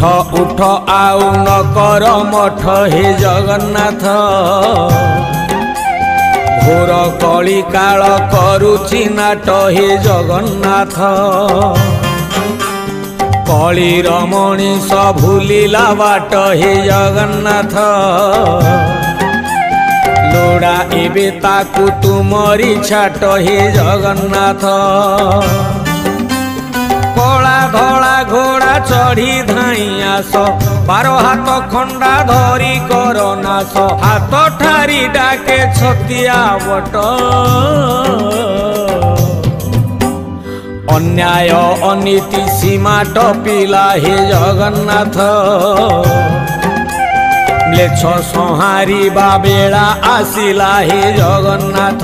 उठ आउ न कर मठ हे जगन्नाथ घोर कली काल करुछि नाट हे जगन्नाथ कलीर मनीष भूलिला बाट हे जगन्नाथ लोड़ा एबे ताकू तुमरी छाट हे जगन्नाथ कला धला घोड़ा चढ़ी धाई आस 12 हाथ खंडा धरी कर नाश हाथ ठारी डाके छतिया बट अन्याय अनीति सीमा टपिला हे जगन्नाथ म्लेच्छ संहारिबा बेला आसिला हे जगन्नाथ